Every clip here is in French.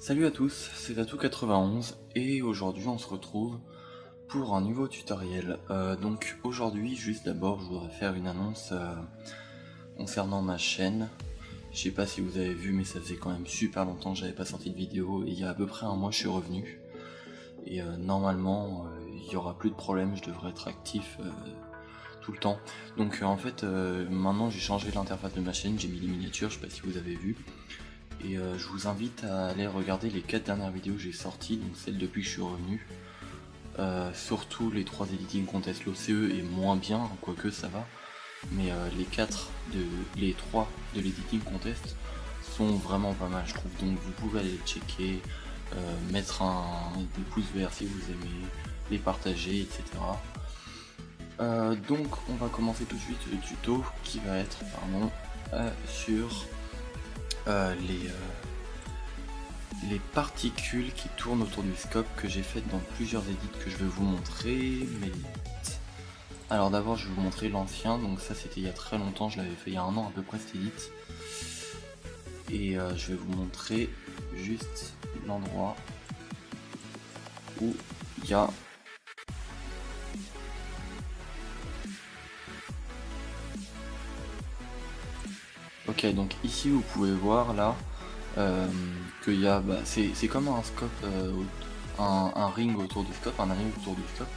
Salut à tous, c'est Datou91 et aujourd'hui on se retrouve pour un nouveau tutoriel. Donc aujourd'hui, juste d'abord, je voudrais faire une annonce concernant ma chaîne. Je sais pas si vous avez vu, mais ça faisait quand même super longtemps que j'avais pas sorti de vidéo et il y a à peu près un mois je suis revenu. Et normalement, il y aura plus de problème, je devrais être actif tout le temps. Donc en fait, maintenant j'ai changé l'interface de ma chaîne, j'ai mis les miniatures, je sais pas si vous avez vu. Et je vous invite à aller regarder les 4 dernières vidéos que j'ai sorties, donc celles depuis que je suis revenu. Surtout les 3 editing contest, l'OCE est moins bien, quoique ça va. Mais les 3 de l'editing contest sont vraiment pas mal, je trouve. Donc vous pouvez aller les checker, mettre des pouces verts si vous aimez, les partager, etc. Donc on va commencer tout de suite le tuto qui va être sur les particules qui tournent autour du scope que j'ai faites dans plusieurs edits que je vais vous montrer. Mais alors d'abord je vais vous montrer l'ancien, donc ça c'était il y a très longtemps, je l'avais fait il y a un an à peu près cet edit. Et je vais vous montrer juste l'endroit où il y a ok, donc ici vous pouvez voir là qu'il y a, c'est comme un scope, un ring autour du scope, un anneau autour du scope,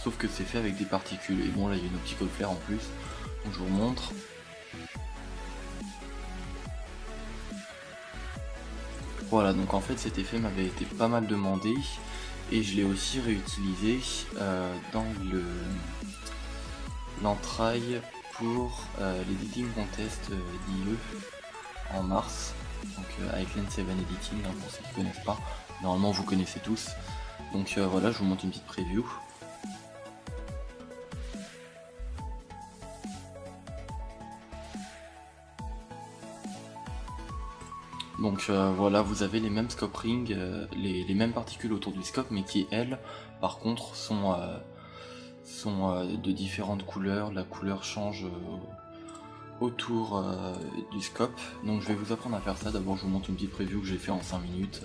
sauf que c'est fait avec des particules. Et bon, là il y a une optical flare en plus, donc je vous montre. Voilà, donc en fait cet effet m'avait été pas mal demandé et je l'ai aussi réutilisé dans l'entraille pour l'editing contest d'IE en mars. Donc avec l'N7 Editing, hein, pour ceux qui ne connaissent pas, normalement vous connaissez tous. Donc voilà, je vous montre une petite preview. Donc voilà, vous avez les mêmes scope rings, les mêmes particules autour du scope, mais qui elles, par contre, sont de différentes couleurs. La couleur change autour du scope. Donc je vais vous apprendre à faire ça. D'abord je vous montre une petite preview que j'ai fait en 5 minutes.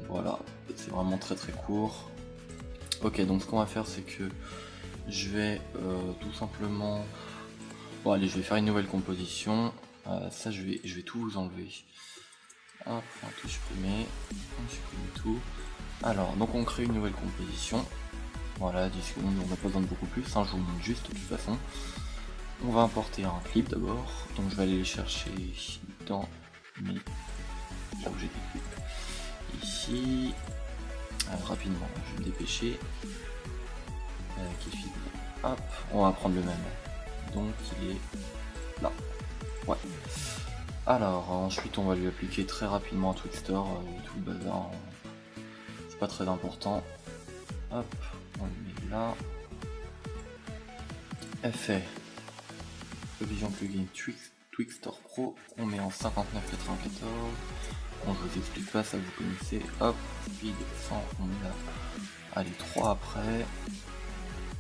Voilà, c'est vraiment très court. Ok, donc ce qu'on va faire c'est que je vais tout simplement... Bon allez, je vais faire une nouvelle composition. Ça je vais tout vous enlever. Hop, tout supprimer. On supprime tout. Alors, donc on crée une nouvelle composition. Voilà, 10 secondes, on n'a pas besoin de beaucoup plus, hein, je vous montre juste de toute façon. On va importer un clip d'abord, donc je vais aller les chercher dans mes... là où j'ai des clips. Ici, rapidement, je vais me dépêcher. Hop, on va prendre le même. Donc il est là. Ouais. Alors ensuite on va lui appliquer très rapidement un Twixtor, tout le bazar. C'est pas très important. Hop, on le met là. Effet. Vision plugin Twixtor Pro, on met en 59,94. Bon, je vous explique pas, ça vous connaissez. Hop, speed 100, on met là. Allez, 3 après.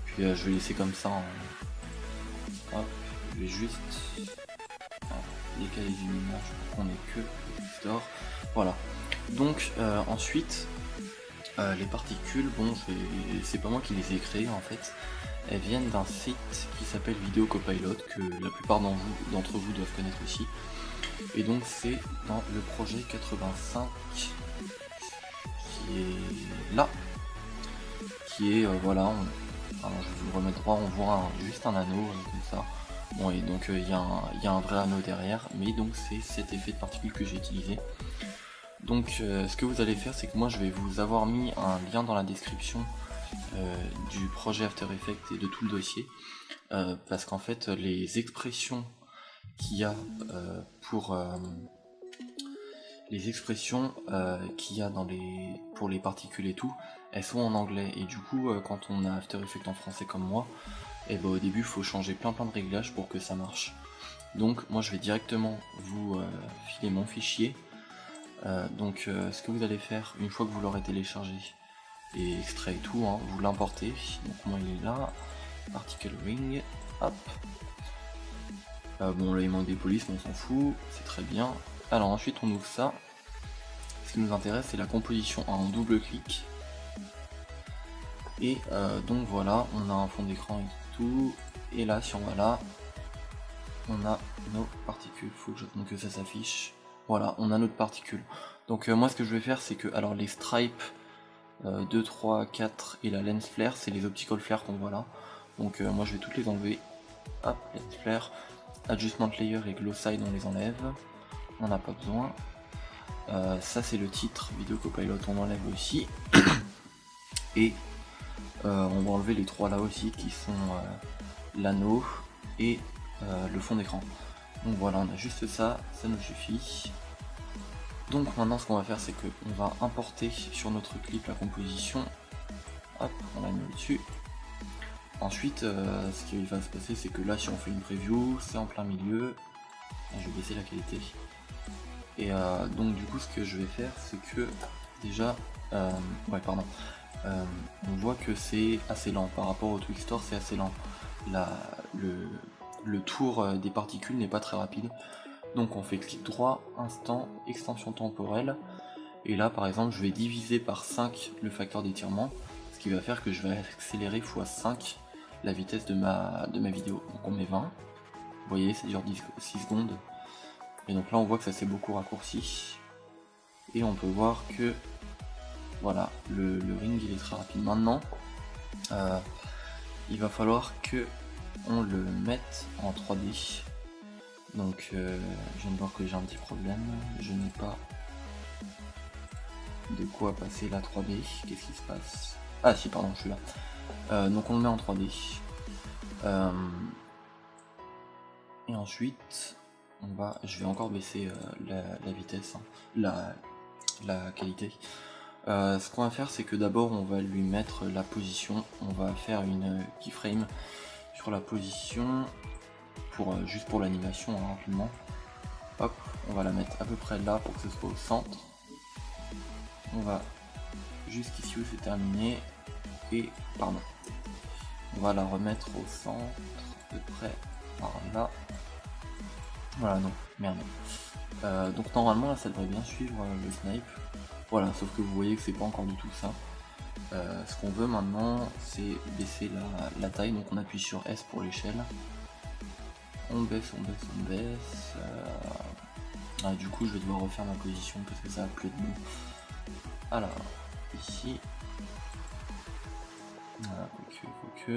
Puis je vais laisser comme ça. Hop, je vais juste décaler d'une image pour qu'on ait que le Twixtor. Voilà. Donc ensuite, les particules, bon, c'est pas moi qui les ai créées en fait. Elles viennent d'un site qui s'appelle Vidéo Copilot, que la plupart d'entre vous doivent connaître aussi. Et donc c'est dans le projet 85 qui est là, qui est voilà, alors je vais vous le remettre droit, on voit juste un anneau comme ça. Bon, et donc il y a un vrai anneau derrière, mais donc c'est cet effet de particules que j'ai utilisé. Donc ce que vous allez faire, c'est que moi je vais vous avoir mis un lien dans la description du projet After Effects et de tout le dossier, parce qu'en fait les expressions qu'il y a pour pour les particules et tout, elles sont en anglais, et du coup quand on a After Effects en français comme moi, et au début il faut changer plein de réglages pour que ça marche. Donc moi je vais directement vous filer mon fichier. Donc ce que vous allez faire une fois que vous l'aurez téléchargé et extrait et tout, hein, vous l'importez. Donc moi il est là, particle ring, hop. Bon là il manque des polices mais on s'en fout, c'est très bien. Alors ensuite on ouvre ça, ce qui nous intéresse, c'est la composition en double clic. Et donc voilà, on a un fond d'écran et tout. Et là, si on va là, on a nos particules. Faut que j'attende que ça s'affiche. Voilà, on a notre particule. Donc moi, ce que je vais faire, c'est que alors les stripes 2, 3, 4 et la lens flare, c'est les optical flare qu'on voit là. Donc moi, je vais toutes les enlever. Hop, lens flare, adjustment layer et glow side, on les enlève. On n'a pas besoin. Ça, c'est le titre vidéo copilot, on enlève aussi. Et on va enlever les trois là aussi qui sont l'anneau et le fond d'écran. Donc voilà, on a juste ça, ça nous suffit. Donc maintenant ce qu'on va faire, c'est qu'on va importer sur notre clip la composition. Hop, on la met dessus. Ensuite, ce qui va se passer, c'est que là, si on fait une preview, c'est en plein milieu. Je vais baisser la qualité. Et donc du coup, ce que je vais faire, c'est que déjà, on voit que c'est assez lent par rapport au Twixtor, c'est assez lent. Le tour des particules n'est pas très rapide. Donc on fait clic droit, instant, extension temporelle. Et là par exemple je vais diviser par 5 le facteur d'étirement, ce qui va faire que je vais accélérer x5 la vitesse de ma vidéo. Donc on met 20, vous voyez ça dure 6 secondes. Et donc là on voit que ça s'est beaucoup raccourci. Et on peut voir que voilà, le ring il est très rapide. Maintenant il va falloir que on le mette en 3D. Donc je viens de voir que j'ai un petit problème, je n'ai pas de quoi passer la 3D, qu'est-ce qui se passe? Ah si, pardon, je suis là. Donc on le met en 3D. Et ensuite, je vais encore baisser la vitesse, hein, la qualité. Ce qu'on va faire, c'est que d'abord on va lui mettre la position, on va faire une keyframe sur la position. Juste pour l'animation, hein, rapidement. Hop, on va la mettre à peu près là pour que ce soit au centre. On va jusqu'ici où c'est terminé. Et, pardon, on va la remettre au centre, à peu près par là. Voilà, non, merde. Donc normalement là ça devrait bien suivre le snipe. Voilà, sauf que vous voyez que c'est pas encore du tout ça. Ce qu'on veut maintenant, c'est baisser la taille. Donc on appuie sur S pour l'échelle. On baisse, on baisse, on baisse. Du coup, je vais devoir refaire ma position parce que ça a plus de bon. Alors, ici. Voilà, ok.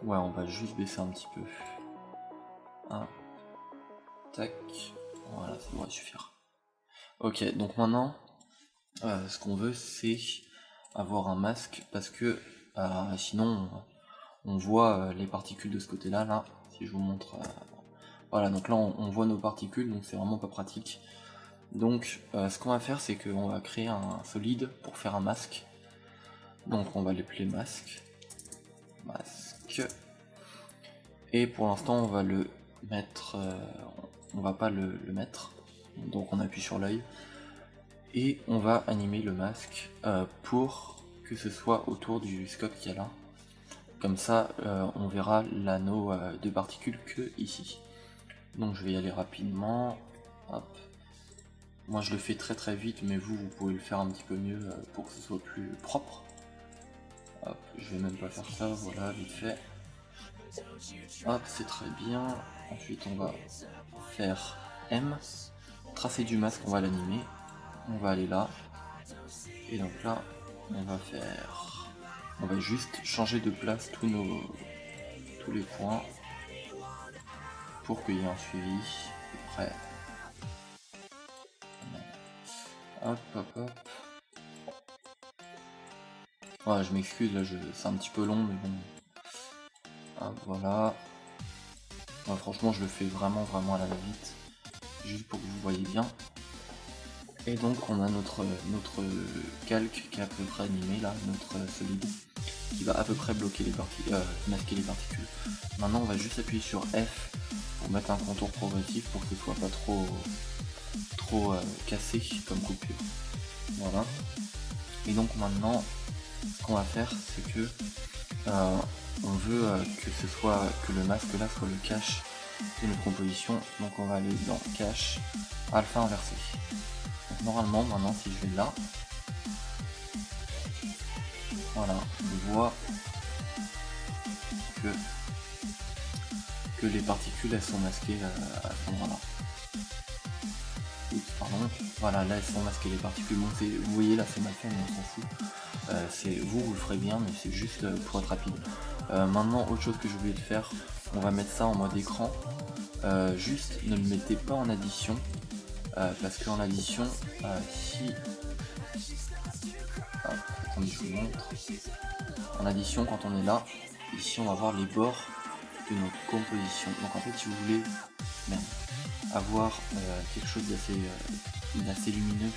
Ouais, on va juste baisser un petit peu. Tac. Voilà, ça devrait suffire. Ok, donc maintenant, ce qu'on veut, c'est avoir un masque parce que sinon. On voit les particules de ce côté là, si je vous montre, voilà, donc là on voit nos particules, donc c'est vraiment pas pratique. Donc ce qu'on va faire, c'est qu'on va créer un solide pour faire un masque. Donc on va l'appeler masque, et pour l'instant on va le mettre, on va pas le mettre, donc on appuie sur l'œil, et on va animer le masque pour que ce soit autour du scope qu'il y a là. Comme ça, on verra l'anneau de particules que ici. Donc je vais y aller rapidement. Hop. Moi je le fais très vite, mais vous pouvez le faire un petit peu mieux pour que ce soit plus propre. Hop, je vais même pas faire ça, voilà, vite fait. Hop, c'est très bien. Ensuite on va faire M. Tracer du masque, on va l'animer. On va aller là. Et donc là, on va faire... On va juste changer de place tous les points pour qu'il y ait un suivi. Après, hop. Ouais, je m'excuse, là c'est un petit peu long, mais bon. Hop, voilà. Ouais, franchement, je le fais vraiment à la va-vite, juste pour que vous voyez bien. Et donc on a notre calque qui est à peu près animé là, notre solide, qui va à peu près bloquer les masquer les particules. Maintenant on va juste appuyer sur F pour mettre un contour progressif pour que ce soit pas trop cassé comme coupure. Voilà. Et donc maintenant ce qu'on va faire, c'est que on veut que le masque là soit le cache de notre composition. Donc on va aller dans cache, alpha inversé. Donc normalement maintenant si je vais là, voilà, on voit que les particules elles sont masquées à ce moment-là. Pardon, voilà, là elles sont masquées les particules. Bon, vous voyez là c'est mal fait mais on s'en fout. Vous le ferez bien mais c'est juste pour être rapide. Maintenant autre chose que je voulais faire, on va mettre ça en mode écran. Juste ne le mettez pas en addition parce qu'en addition si attendez, je vous montre. En addition quand on est là, ici on va voir les bords de notre composition. Donc en fait si vous voulez avoir quelque chose d'assez lumineux,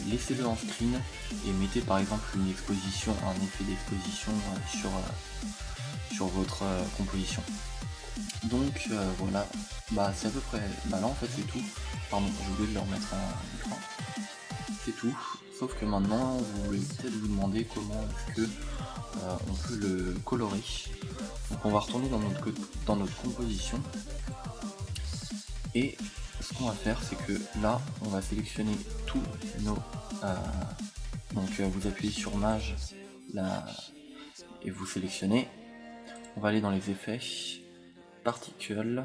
laissez-le en screen et mettez par exemple une exposition, un effet d'exposition sur votre composition. Donc voilà, c'est à peu près, là en fait c'est tout. Pardon, j'ai oublié de le remettre en écran. C'est tout, sauf que maintenant vous voulez peut-être vous demander comment est-ce que on peut le colorer. Donc on va retourner dans notre composition et ce qu'on va faire c'est que là on va sélectionner tous nos donc vous appuyez sur Mage là, et vous sélectionnez. On va aller dans les effets, particules,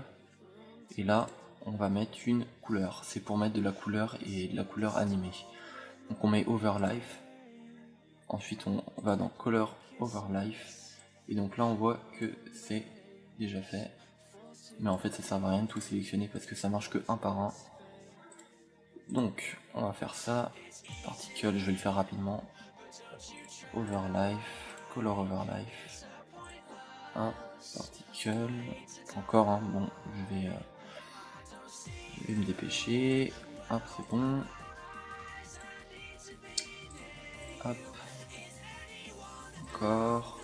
et là on va mettre une couleur, c'est pour mettre de la couleur et de la couleur animée. Donc on met Overlife, ensuite on va dans Color Overlife, et donc là on voit que c'est déjà fait, mais en fait ça sert à rien de tout sélectionner parce que ça marche que un par un. Donc on va faire ça, particules, je vais le faire rapidement, Overlife, Color Overlife, particle, encore bon je vais me dépêcher, hop c'est bon, hop, encore,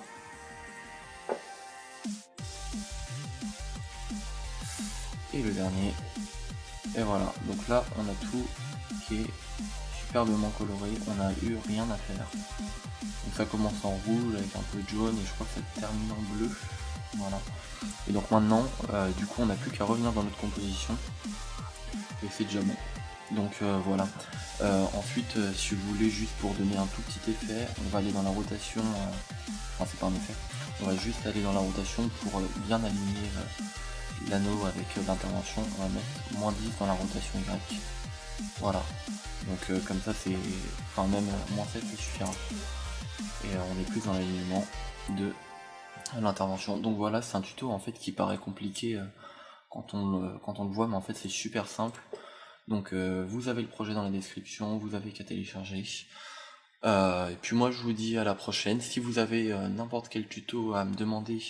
et le dernier, et voilà, donc là on a tout qui est superbement coloré, on n'a eu rien à faire. Donc ça commence en rouge avec un peu de jaune et je crois que ça termine en bleu, voilà. Et donc maintenant, du coup on n'a plus qu'à revenir dans notre composition, et c'est déjà bon. Donc voilà. Ensuite, si vous voulez, juste pour donner un tout petit effet, on va aller dans la rotation, enfin c'est pas un effet, on va juste aller dans la rotation pour bien aligner l'anneau avec l'intervention. On va mettre moins 10 dans la rotation Y. Voilà. Donc comme ça c'est, enfin même moins 7 ça suffira. Et on est plus dans l'alignement de l'intervention. Donc voilà, c'est un tuto en fait qui paraît compliqué quand on le voit, mais en fait c'est super simple. Donc vous avez le projet dans la description, vous avez qu'à télécharger. Et puis moi je vous dis à la prochaine. Si vous avez n'importe quel tuto à me demander,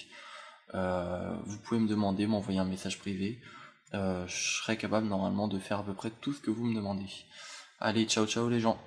vous pouvez me demander, m'envoyer un message privé. Je serai capable normalement de faire à peu près tout ce que vous me demandez. Allez, ciao ciao les gens.